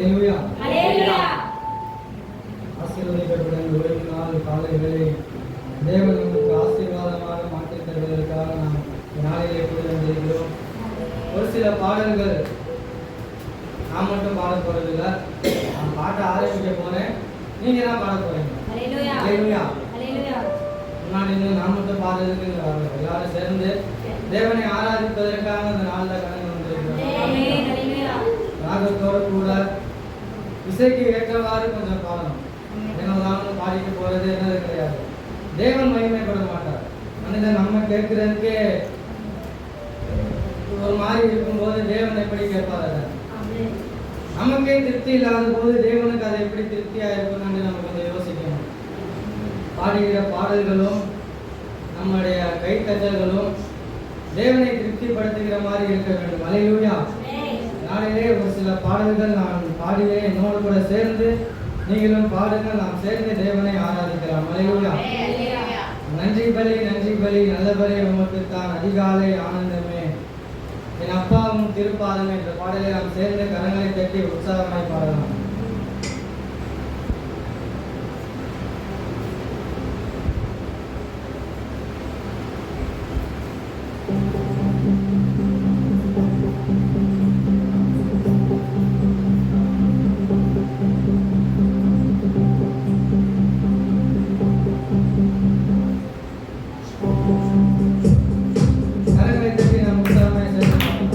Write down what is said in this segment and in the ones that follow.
ஹalleluya ஹalleluya. ஆசீர்வதிக்கப்பட்ட ஓய்வு நாள் காலை வேளை தேவன் நமக்கு ஆசீர்வாதமாக மாற்றி தருவதற்காக நாம் நாளிலே கூடி வந்திருக்கிறோம். ஒரு சில பாடல்கள் நான் மட்டும் பாட போறதில்லை, நான் பாட்ட ஆரம்பிக்க போறேன், நீங்க தான் பாட போறீங்க. ஹalleluya ஹalleluya ஹalleluயா. முன்னாடி நான் மட்டும் பாடுறதுக்கு எல்லாரும் சேர்ந்து தேவனை ஆராதிப்பதற்காக அந்த நாளில் கடந்து வந்திருக்கிறோம். ஆமென். ஹalleluya. ராகத்தோடு கூட இசைக்கு ஏற்றவாறு கொஞ்சம் பாடணும். என்னதான் பாடிட்டு போறது என்னது கிடையாது. தேவன் மகிமைப்பட மாட்டார். மனிதன் நம்ம கேட்கறதுக்கே ஒரு மாதிரி இருக்கும்போது தேவன் எப்படி கேட்பார்? ஆமென். நமக்கே திருப்தி இல்லாத போது தேவனுக்கு அதை எப்படி திருப்தியா இருக்கும்னு நம்ம கொஞ்சம் யோசிக்கணும். பாடுகிற பாடல்களும் நம்முடைய கைத்தட்டல்களும் தேவனை திருப்திப்படுத்துகிற மாதிரி இருக்க வேண்டும். ஹalleluya. நாளிலே ஒரு சில பாடல்கள் நான் பாடுகிறேன், என்னோடு கூட சேர்ந்து நீங்களும் பாடுங்கள், நாம் சேர்ந்து தேவனை ஆராதிக்கலாம். ஹalleluya. நன்றி பலி நன்றி பலி நல்ல பலி உமக்கு தான் அதிகாலை ஆனந்தமே என் அப்பாவும் திருப்பாதம் என்ற பாடலை நாம் சேர்ந்து கரங்களை தட்டி உற்சாகமாய் பாடலாம். கரங்களை தட்டி நாம் உற்சாகமாய் சேர்ந்து பாடலாம்.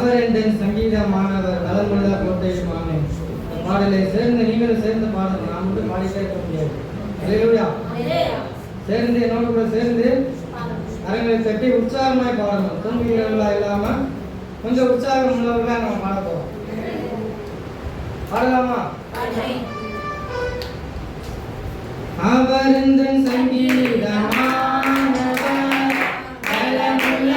அவர் என் சங்கீதமானவர் நலமுள்ள கோட்டையுமானே. இந்த பாடலை சேர்ந்து நீங்களும் சேர்ந்து பாடணும். நான் மட்டும் பாடிட்டே இருக்க முடியாது. அல்லேலூயா. சேர்ந்து என்னோட கூட சேர்ந்து கரங்களை தட்டி உற்சாகமாய் பாடணும். தூங்குகிறவர்களா இல்லாம கொஞ்சம் உற்சாகம் உள்ளவர்களா நம்ம பாட போறோம். பாடலாமா? அவர் என் சங்கீதமானவர் நலமுள்ள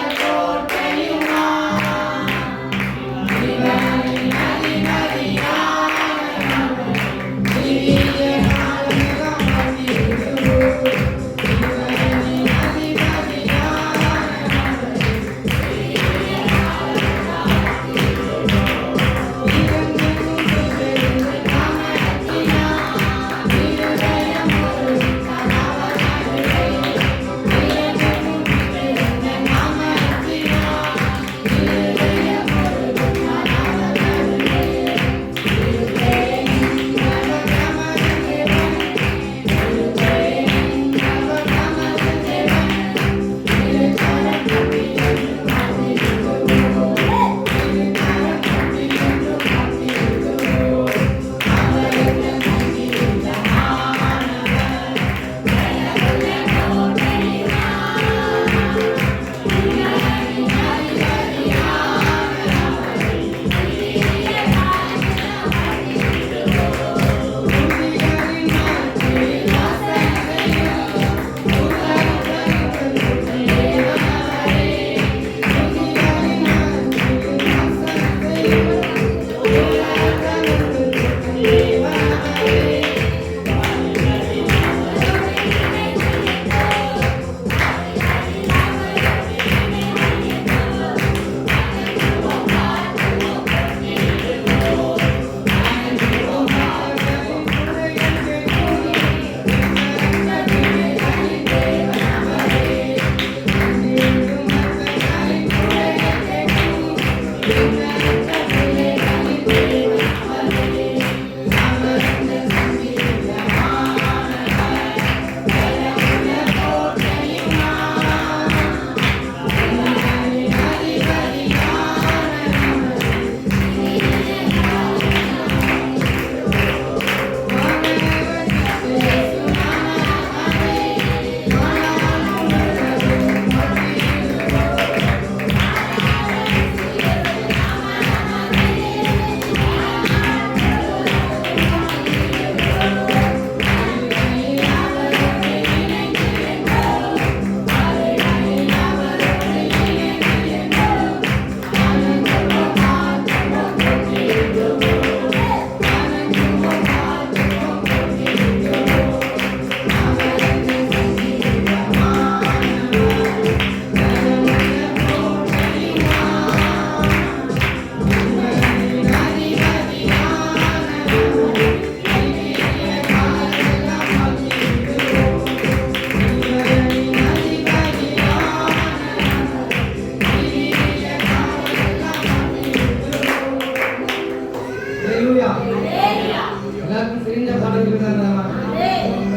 எல்லாருக்கும் தெரிஞ்ச பாடல்கள் தான்.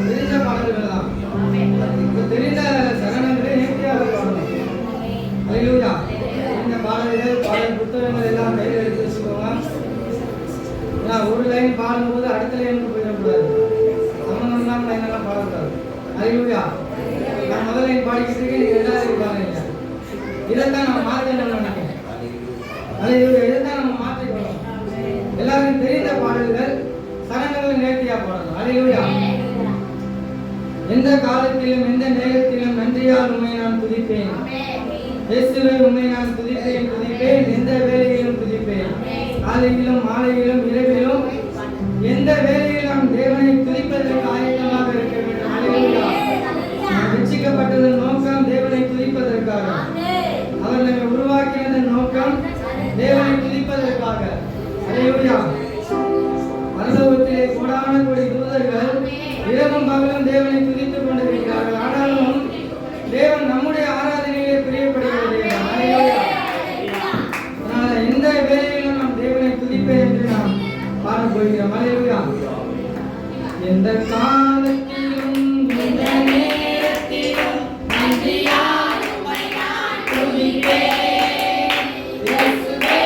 தெரிஞ்ச பாடல்கள் தான். தெரிந்த சரணங்களை நேர்த்தியாக பாடணும். அல்லேலூயா. இந்த பாடல்கள் பாடல் புத்தகங்கள் எல்லாம் கையில் எடுத்து வச்சுக்கோங்க. ஒரு லைன் பாடும்போது அடுத்த லைனுக்கு போயிடக்கூடாது. சம்மந்தம் இல்லாமல் லைனெல்லாம் பாடக்கூடாது. அல்லேலூயா. நான் முதல் லைன் பாடிக்கிட்டு இருக்கேன், நீங்கள் ரெண்டாவது பாடுறீங்க. இதைத்தான் நம்ம மாற்றணும்னு நினைக்கிறேன். அல்லேலூயா. இதைத்தான் நம்ம மாற்றிக்கணும். எல்லாருக்கும் தெரிந்த பாடல்கள் சரணங்களை நேர்த்தியா பாடணும். அல்லேலூயா. எந்த காலத்திலும் எந்த நேரத்திலும் நன்றியால் உம்மை நான் துதிப்பேன். இயேசுவே உம்மை நான் துதிப்பேன் துதிப்பேன், எந்த வேளையிலும் துதிப்பேன். காலையிலும் மாலையிலும் இரவிலும் எந்த வேளையிலும் தேவனை துதிப்பதற்கு ஆயத்தமாக இருக்க வேண்டும். அல்லேலூயா. நாம் ரட்சிக்கப்பட்டதன் நோக்கம் தேவனை துதிப்பதற்காக. அவர் நம்மை உருவாக்கியதன் நோக்கம் தேவனை துதிப்பதற்காக. அல்லேலூயா. பரலோகத்திலே கோடான கோடி தூதர்கள் இரவும் பகலும் தேவனை துதித்துக் கொண்டிருக்கிறார்கள். ஆனாலும் தேவன் நம்முடைய ஆராதனையிலே பிரியப்படுகிறது. அதனால எந்த வேளையிலும் நாம் தேவனை துதிப்பேன் என்று நாம் பாட போகிறோம். அல்லேலூயா. எந்த காலத்திலும் எந்த நேரத்திலும் நன்றியால் உம்மை நான் துதிப்பேன். இயேசுவே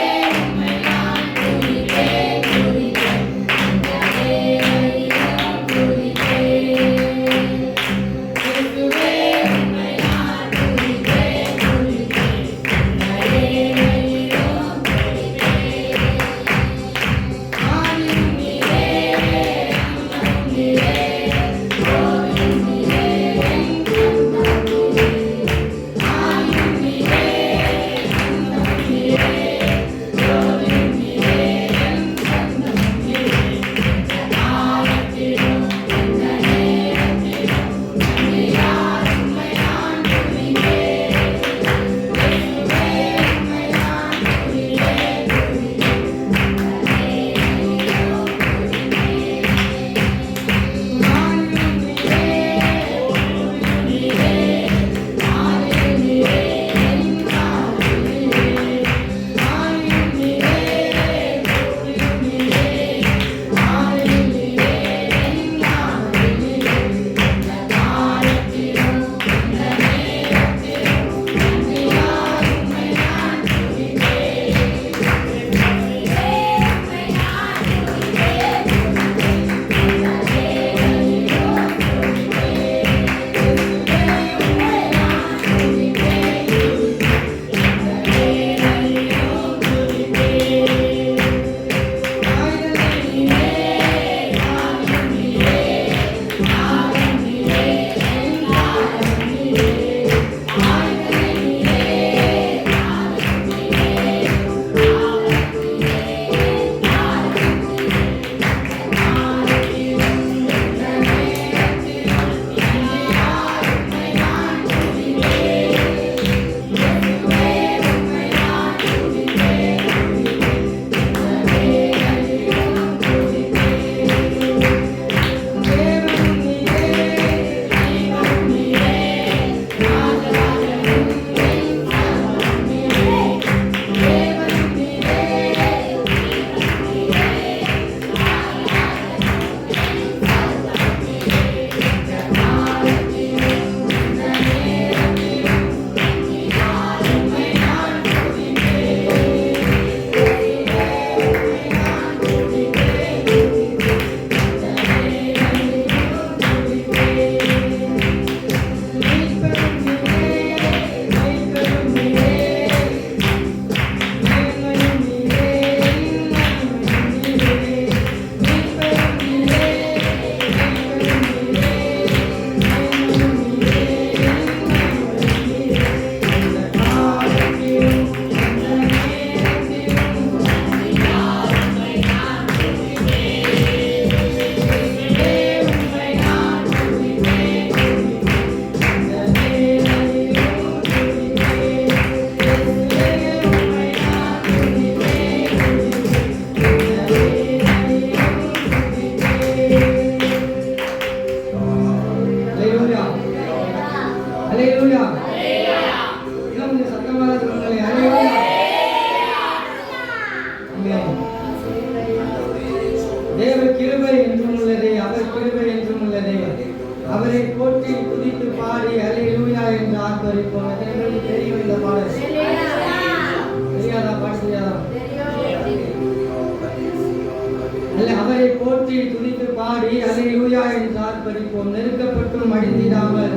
ஆர்ப்பரிப்போம். நெருக்கப்பட்டும் மடிந்திடாமல்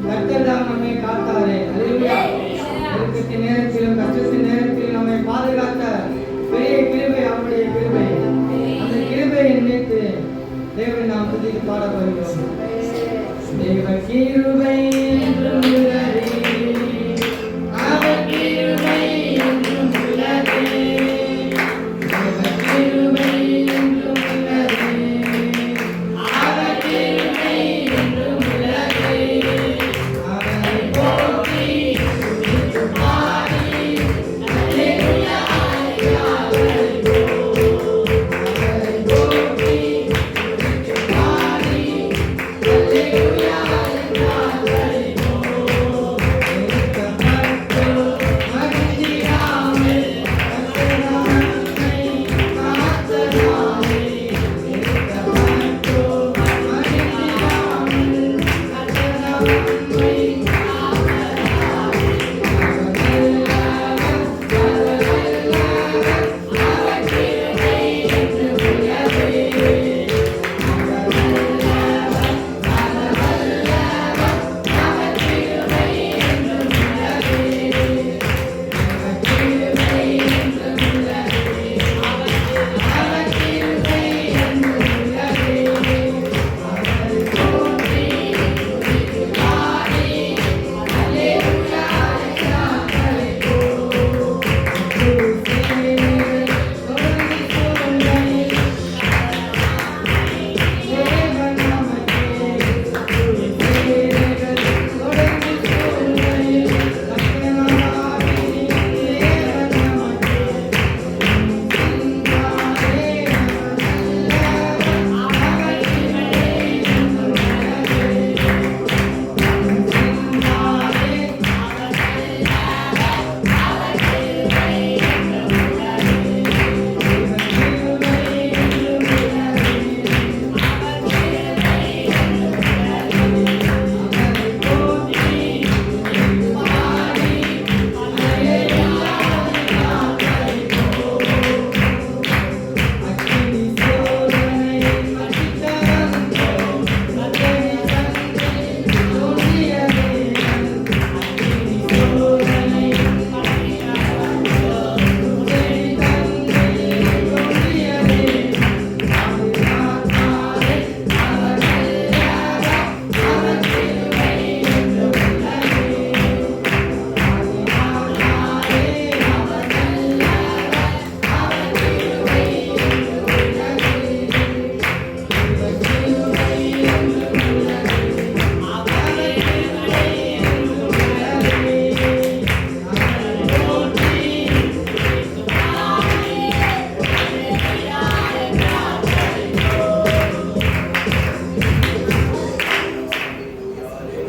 கர்த்தர்தாம் நம்மை காத்தாரே. அல்லேலூயா. நெருக்கத்தின் நேரத்திலும் கஷ்டத்தின் நேரத்திலும் நம்மை பாதுகாத்த பெரிய கிருபை அவருடைய கிருபை. அந்த கிருபையை நினைத்து தேவன் நாம் துதித்து பாட வருகிறோம். தேவ கிருபை என்றும் உள்ளதே, அவர் கிருபை என்றும் உள்ளதே, தேவ கிருபை என்றும் உள்ளதே, அவர் கிருபை என்றும் உள்ளதே. அவரை போற்றி துதித்து பாடி அல்லேலூயா அவரை போற்றி துதித்து பாடி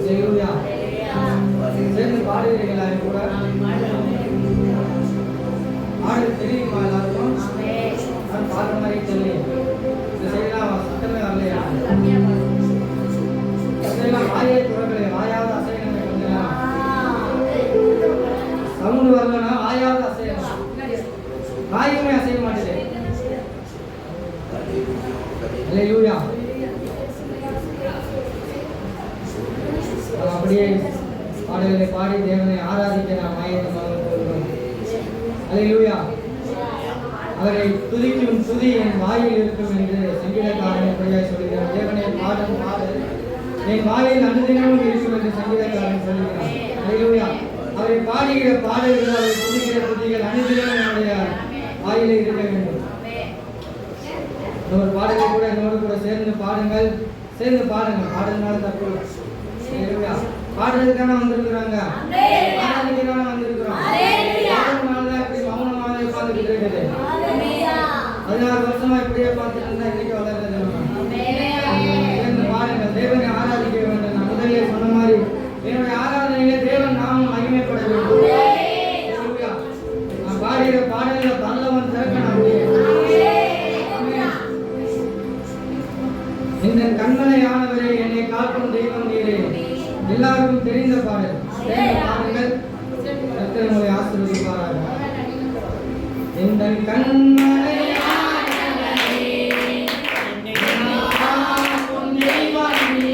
அல்லேலூயா சேர்ந்து பாடுகிறீங்களா கூட? பாடு தெரியுமா எல்லாருக்கும்? நான் பாடுற மாதிரி சொல்லி இந்த சைடெல்லாம் சத்தமே வரலையா? சத்தெல்லாம் வாயே துறக்கலையே, வாயாவது அசையணும். கொஞ்சம் சவுண்டு வரலன்னா வாயாவது அசையணும். வாயுமே அசைய மாட்டேது. அல்லேலூயா. அப்படியே பாடல்களை பாடி தேவனை ஆராதிக்க நாம் ஆயத்தமாக கொள்கிறோம். அல்லேலூயா. அவரை துதிக்கும் துதி என் வாயில் இருக்கும் என்று சங்கீதக்காரன் பொய்யாய் சொல்கிறார். தேவனை பாடும் பாடல் என் வாயில் அனுதினமும் இருக்கும் என்று சங்கீதக்காரன் சொல்கிறார். அல்லேலூயா. அவரை பாடுகிற பாடல்கள், அவரை துதிக்கிற துதிகள் அனுதினமும் நம்முடைய வாயிலே இருக்க வேண்டும். ஒரு பாடலை கூட என்னோடு கூட சேர்ந்து பாடுங்கள். சேர்ந்து பாடுங்க. பாடுறதுனால தப்பு. பாடுறதுக்கான வந்திருக்கிறாங்க, ஆராதிக்கான வந்திருக்கிறோம். இப்படி மௌனமாக உட்கார்ந்துட்டு இருக்குது. 16 வருஷமா இப்படியே பார்த்துட்டு இருந்தா இன்னைக்கு வளர்றது. சேர்ந்து பாடுங்க. தேவனை ஆராதிக்க வேண்டும். நான் முதலே சொன்ன மாதிரி என்னுடைய ஆராதனையில தேவன் நாமும் மகிமைப்பட வேண்டும். நான் பாடுகிற பாடல்களை பல்லவன் திறக்கணும். இந்த கண்மலையானவரே, என்னை காக்கும் தெய்வம் நீரே. எல்லாருக்கும் தெரிந்த பாடல். பாடுங்கள். கர்த்தர் உங்களை ஆசீர்வதிப்பாராக. இந்த கண்மலையானவரே, என்னை காக்கும் தெய்வம் நீரே.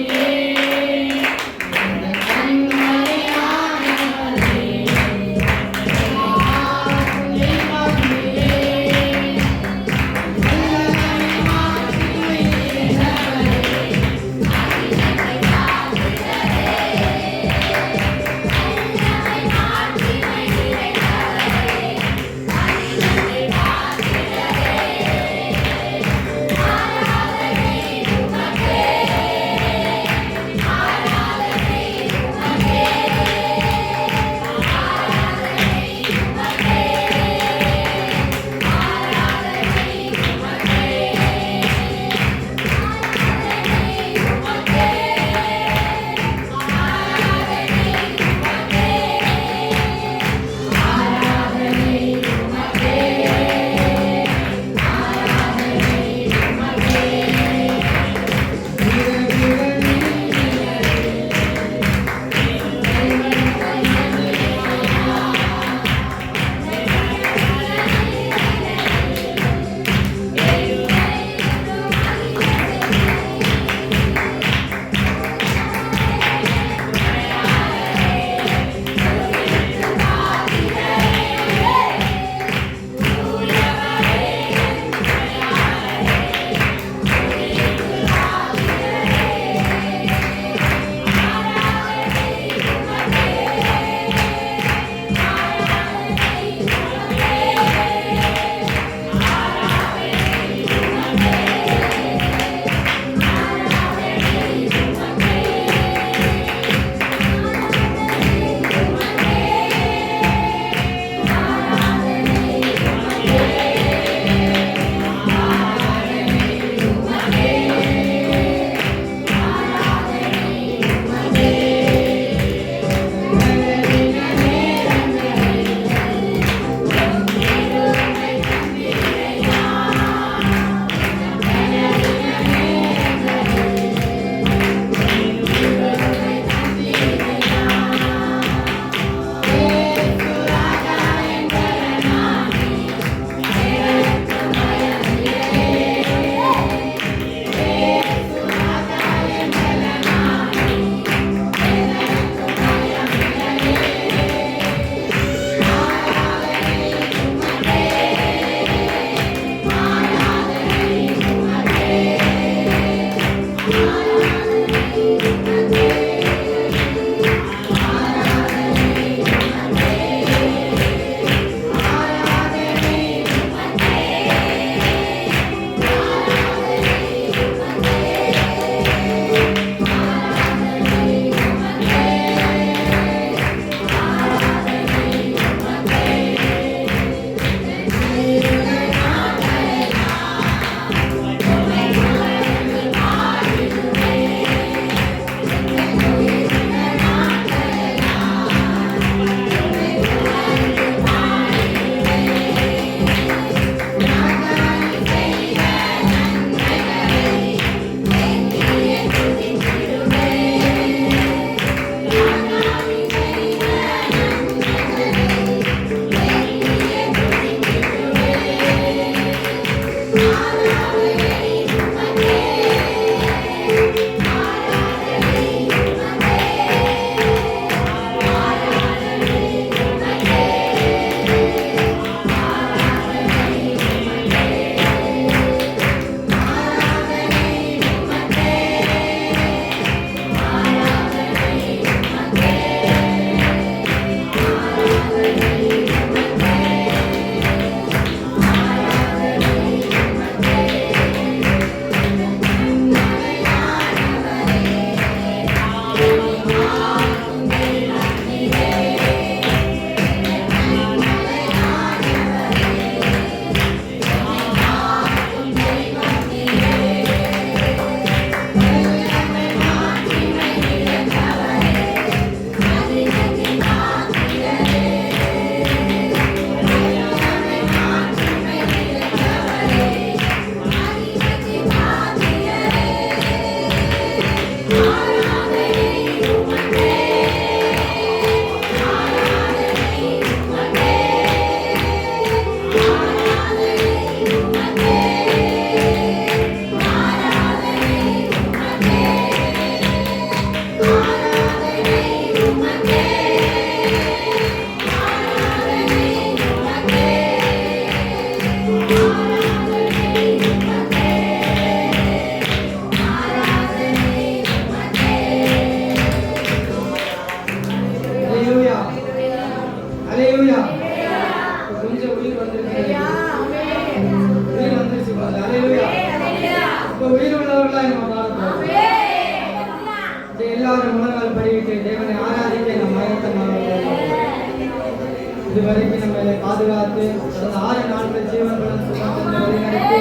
இதுவரைக்கும் நம்மளை பாதுகாத்து கடந்த 6 நாட்கள் ஜீவன்களும் சுமந்து வழிநடத்தி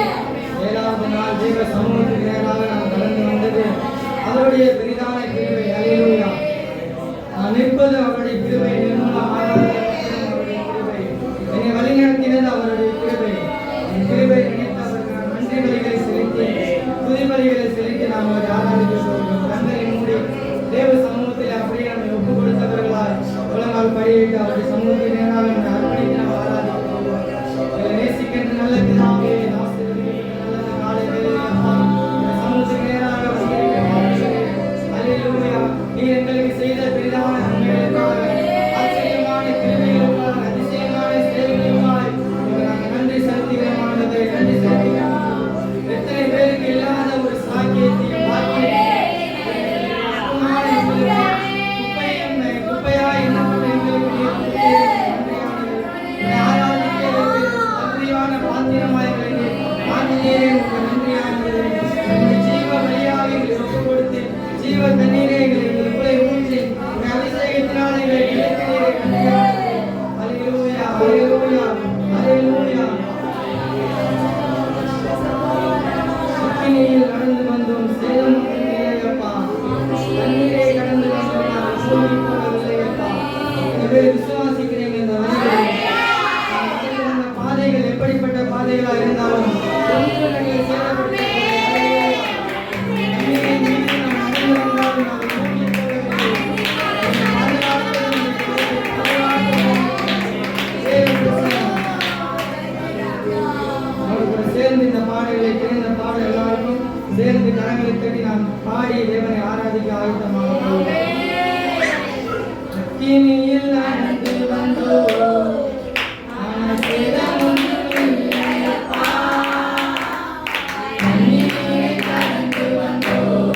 7வது நாள் ஜீவ சமூகத்துக்கு நேராக நாம் கடந்து வந்தது அவருடைய பெரிதான கிருபை. அல்லேலூயா. நான் நிற்பது அவருடைய கிருபை, நிர்மூலமாகாத அவருடைய கிருபை, என்னை வழிநடத்தினது அவருடைய கிருபை. என் கிருபை நினைத்து அவருக்கு நான் நன்றி பலிகளை செலுத்தி துதி பலிகளை செலுத்தி நாம் அவரை ஆராதிக்க சொல்கிறோம். கண்களை மூடி தேவ சமூகத்தில் அப்படியே நம்மை ஒப்பு கொடுத்தவர்களால் உலகால் படியிட்டு அவருடைய சமூகத்தில் நேராக நம்மை அர்ப்பணித்து நாம் ஆராதிக்க போகிறோம். எங்களை நேசிக்கின்ற நல்ல பிதாவே, ஆசீர்வதிக்கின்ற நல்ல காலை வேளையிலே அப்பா, இந்த சமூகத்துக்கு நேராக வந்திருக்கிறேன். அல்லேலூயா. நீர் எங்களுக்கு செய்த பெரிதான நன்மைகளுக்காக, ஆச்சரியமான கிருபைகளுக்காக, அதிசயமான சேவைகளுக்காக உமக்கு நாங்கள் நன்றி செலுத்துகிறோம் ஆண்டவரே, நன்றி செலுத்துகிறோம். எத்தனை பேருக்கு இல்லாத ஒரு சாக்கியத்தையும் பாக்கியத்தையும் குப்பையாய் எண்ணப்பட்ட எங்களுக்கு நீர் கொடுத்தீர். நன்றியானது. ஆராதிக்கிறதுக்கு தகுதியான பாத்திரமாய் எங்களை மாற்றினீரே, உமக்கு நன்றியானது. உம்முடைய ஜீவ பலியாக எங்களை ஒப்புக் கொடுத்து ஜீவ தண்ணீரை எங்களுக்குள்ளே ஊற்றி உம்முடைய அபிஷேகத்தினால் எங்களை கிளப்பினீரே, நன்றியானது. அல்லேலூயா, அல்லேலூயா, அல்லேலூயா. அக்கினியில் நடந்து வந்தோம், சேதமும் இல்லையப்பா. தண்ணீரை கடந்து வந்தோம், நாங்கள் பூமி போடவில்லையப்பா. எனவே விசுவாசிக்கிறேன் இந்த வழிகளை. நான் கடந்து வந்த பாதைகள் எப்படிப்பட்ட பாதைகளாக இருந்தாலும் ஒன்று எங்களை சேதப்படுத்தவில்லை. தண்ணீரை மீறி நாம் நடந்து வந்தாலும் நாங்கள் பூமி போடவில்லை. என்னை பாதுகாத்தது உம்முடைய அவர்கள் சேர்ந்து இந்த பாடல்களை தெரிந்த பாடல் எல்லாருக்கும் சேர்ந்து கரங்களை தட்டி நாம் பாடி தேவனை ஆராதிக்க ஆயத்தமாக அக்கினியில் நடந்து வந்தோம், ஆனால் சேதமும் இல்லையப்பா. தண்ணீரை கடந்து வந்தோம்.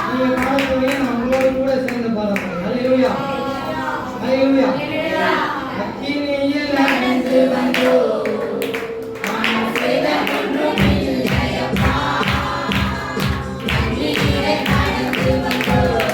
நீங்க பாடக்கூடிய நான் உங்களோடு கூட சேர்ந்து பாடப்போம். அல்லேலூயா, அல்லேலூயா. அக்கினியில் நடந்து வந்தோம், ஆனால் சேதமொன்றும் இல்லையப்பா. தண்ணீரை கடந்து வந்தோம்.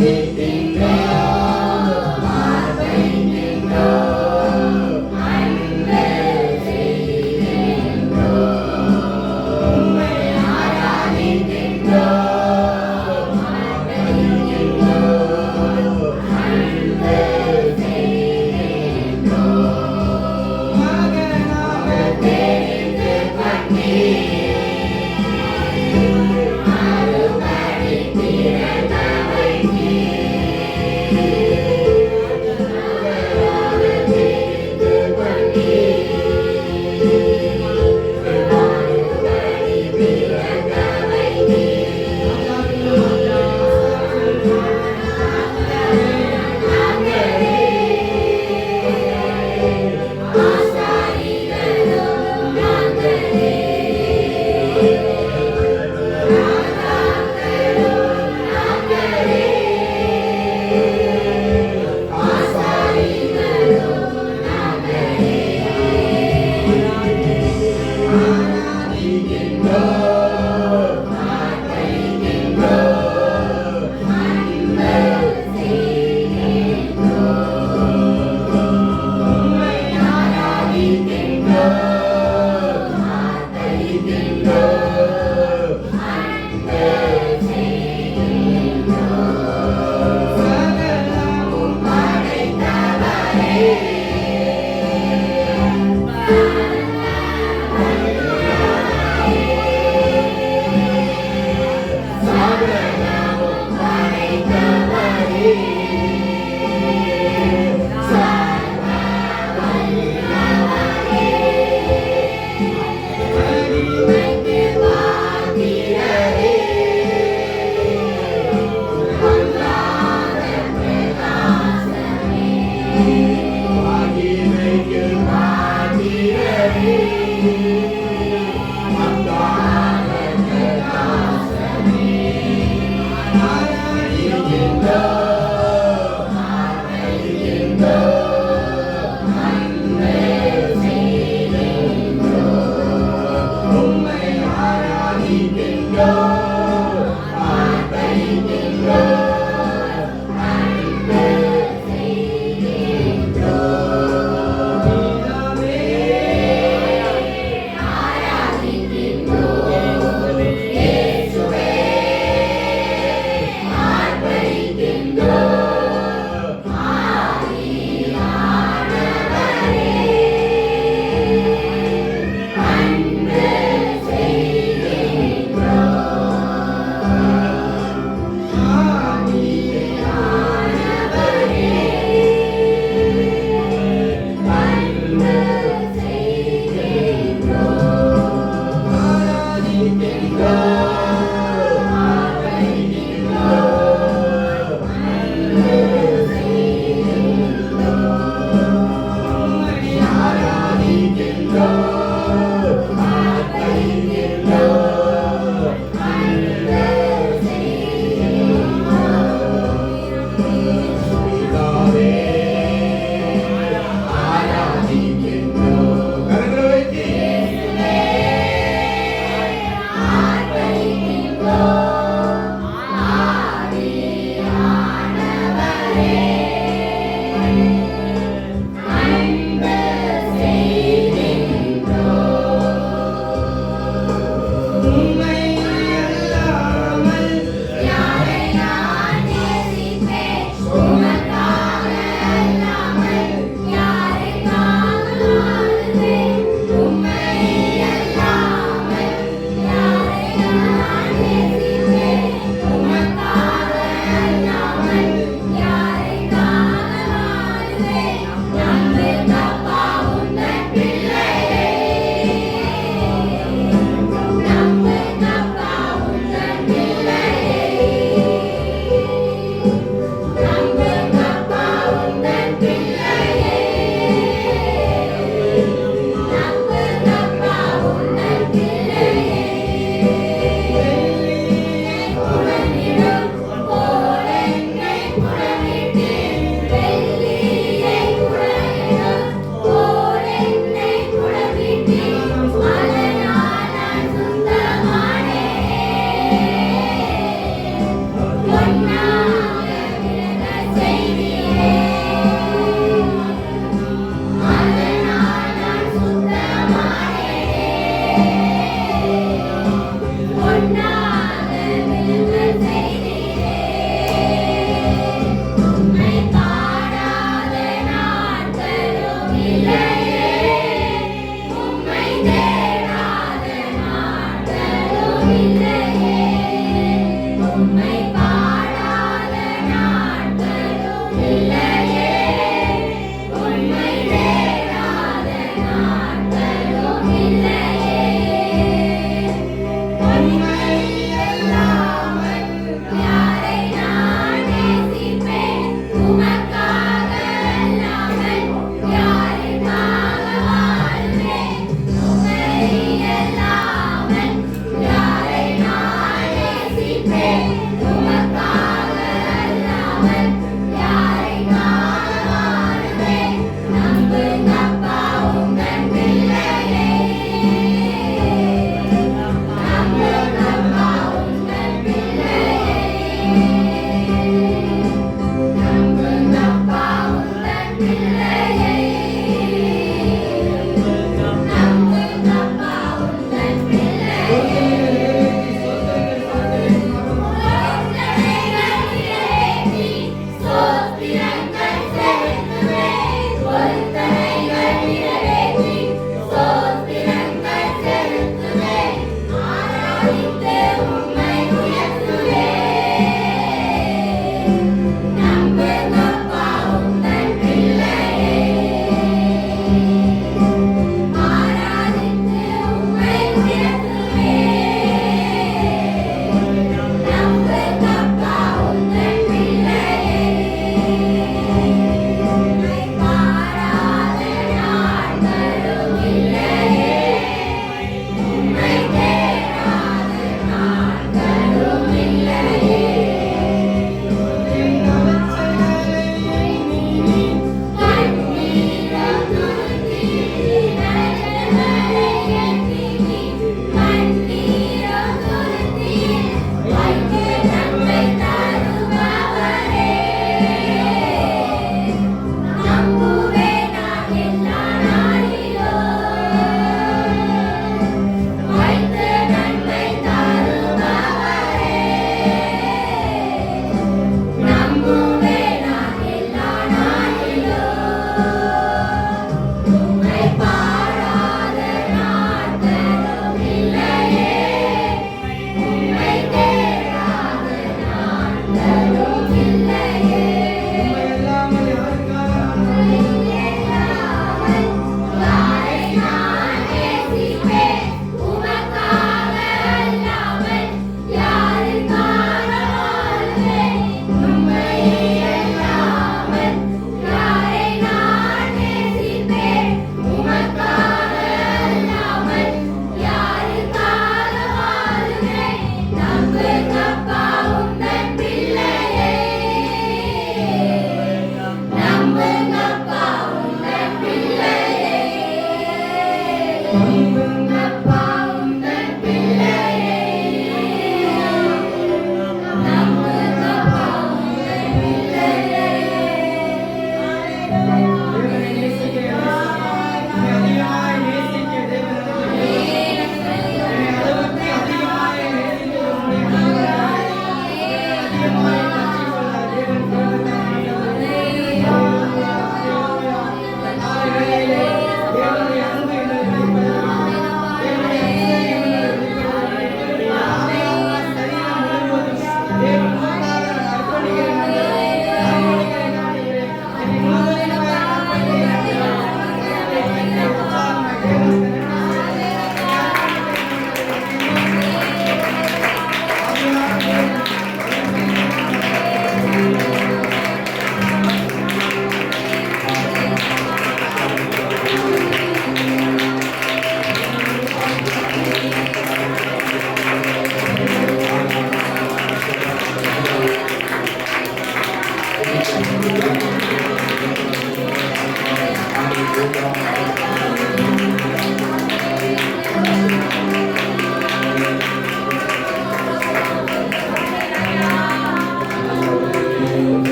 Love.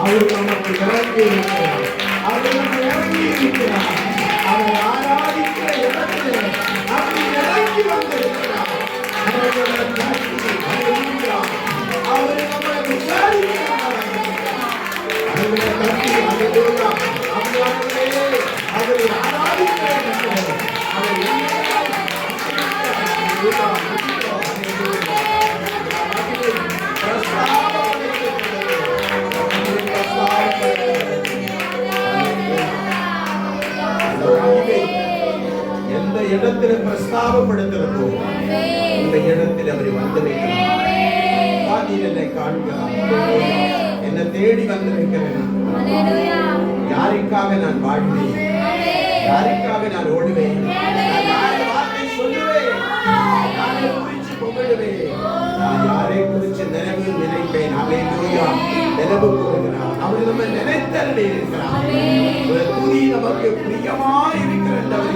அவர் நமக்கு இறங்கி இருக்கிறார். அவர் நம்ம இறங்கி இருக்கிறார். அவர் ஆராதிக்கிற இடத்திலே அப்படி இறங்கி வந்திருக்கிறார். அவர் நம்மை விசாரிக்கிறார். அவரை ஆராதிக்கிற இடத்திலே அவர் எந்த இடத்துல பிரஸ்தாபப்படுத்திருக்கோ அந்த இடத்தில் அவர் வந்திருக்கிறார். என்னை காண்கிறார், என்னை தேடி வந்திருக்கிறேன். யாருக்காக நான் வாழ்வேன், யாருக்காக நான் ஓடுவேன், வார்த்தை சொல்லுவேன், யாரை குறித்து புகழுவேன், நான் யாரை குறித்து நினைவு நினைப்பேன். அல்லேலூயா. நினைவு கூறுகிறார். அவர் நம்ம நினைத்தருளி இருக்கிறார். ஒரு துதி நமக்கு பிரியமாய் இருக்கிறது.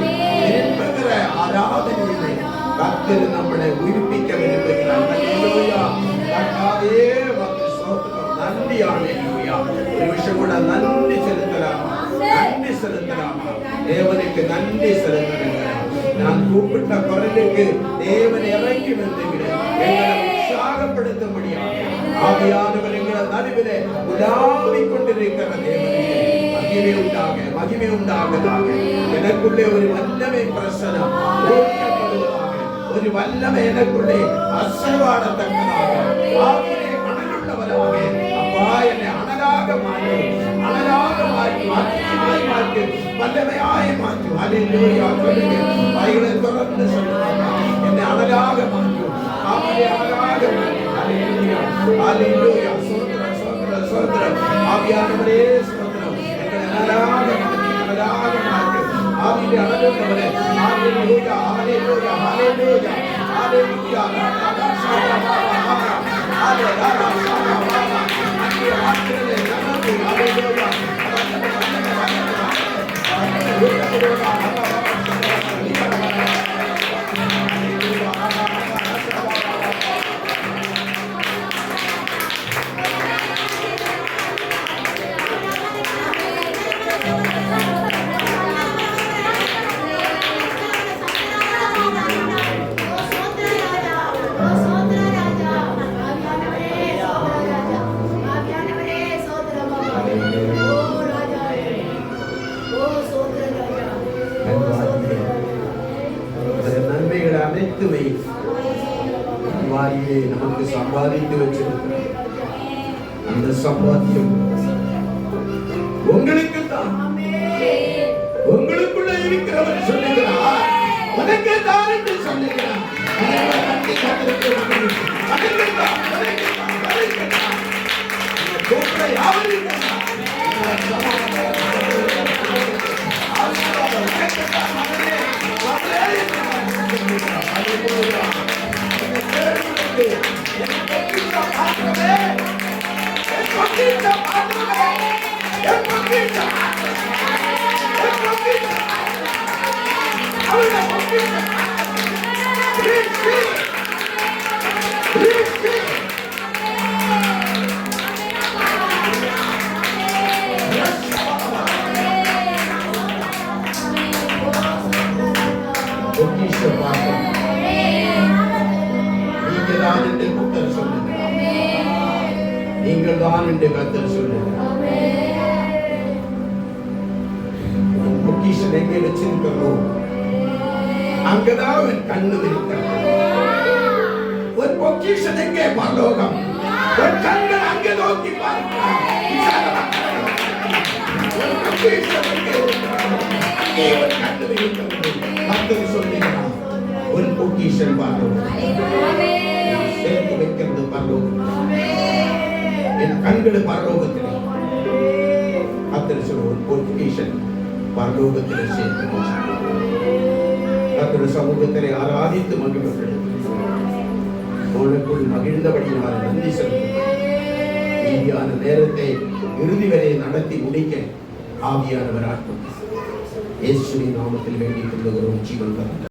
என்பகிற ஆராதனையிலே கர்த்தர் நம்மளை உயிர்ப்பிக்க விரும்புகிறார். அல்லேலூயா. கர்த்தாவே உமக்கு ஸ்தோத்திரம். நன்றி. அல்லேலூயா. ஒரு விஷயம் கூட நன்றி செலுத்தலாமா? நன்றி செலுத்தலாமா? தேவனுக்கு நன்றி செலுத்தலாம். நான் கூப்பிட்ட குரலுக்கு தேவன் இறங்கி வந்துகிறேன். எங்களை உற்சாகப்படுத்த முடியாது. ஆவியானவர் எங்கள் நடுவிலே உலாவிக் கொண்டிருக்கிற தேவனுக்கு மகிமை உண்டாக, மகிமை உண்டாகதாக. எனக்குள்ளே ஒரு வல்லமை பிரசனம் ஊற்றப்படுவதாக. ஒரு வல்லமை எனக்குள்ளே அசைவாடத்தக்கதாக. ஆவியிலே அனலுள்ளவராக அப்பா என்னை அனலாக மாற்றி, அனலாக மாற்றி, அக்கினியாய் மாற்றி, வல்லமையாய் மாற்றி. அல்லேலூயா. சொல்லுங்க. வாய்களை தொடர்ந்து சொல்லுங்க. என்னை அனலாக மாற்றும். ஆவியை அனலாக மாற்றி. அல்லேலூயா. அல்லேலூயா. ஸ்தோத்திரம், ஸ்தோத்திரம், ஸ்தோத்திரம். ஆவியானவரே ஸ்தோத்திரம். எங்களை அனலாக மாற்றி, அனலாக மாற்றி. ஆவியிலே அனலுள்ளவரே. அல்லேலூயா. அல்லேலூயா. அல்லேலூயா. அல்லேலூயா. வாரியிலே நமக்கு சம்பாதித்து வச்சிருக்கிறார். அந்த சம்பாத்தியம் உங்களுக்கு தான். உங்களுக்குள்ள இருக்கிறவர் சொல்லுகிறார், உனக்கு தான் என்று சொல்லுகிறார். நீங்கள் தான் என்று கர்த்தர் சொல்லுகிறார். பொக்கிஷம் எங்கே வச்சிருக்கிறோம் அங்கதான் என் கண்ணு இருக்கிறது. ஒரு பொக்கிஷம் எங்கே பரலோகம். ஒரு கண்கள் அங்கே நோக்கி பார்க்கிறார். ஒரு பொக்கிஷம் எங்கே அங்கே ஒரு கண்ணு இருக்கிறது. கர்த்தர் சொல்லுகிறார், ஒரு பொக்கிஷம் பரலோகம். சேர்த்து வைக்கிறது பரலோகம். என் கண்கள் பரலோகத்திலே. கர்த்தர் சொல்ற ஒரு பொக்கிஷம் பரலோகத்திலே சேர்த்து கர்த்தருடைய சமூகத்திலே ஆராதித்து மகிழ்வர்கள் உனக்குள் மகிழ்ந்தபடியால் நன்றி செலுத்தும். மீதியான நேரத்தை இறுதி வரை நடத்தி முடிக்க ஆவியானவர் ஆட்டும். இயேசுவின் நாமத்தில் வேண்டிக் கொள்ளுகிறோம். ஜீவன்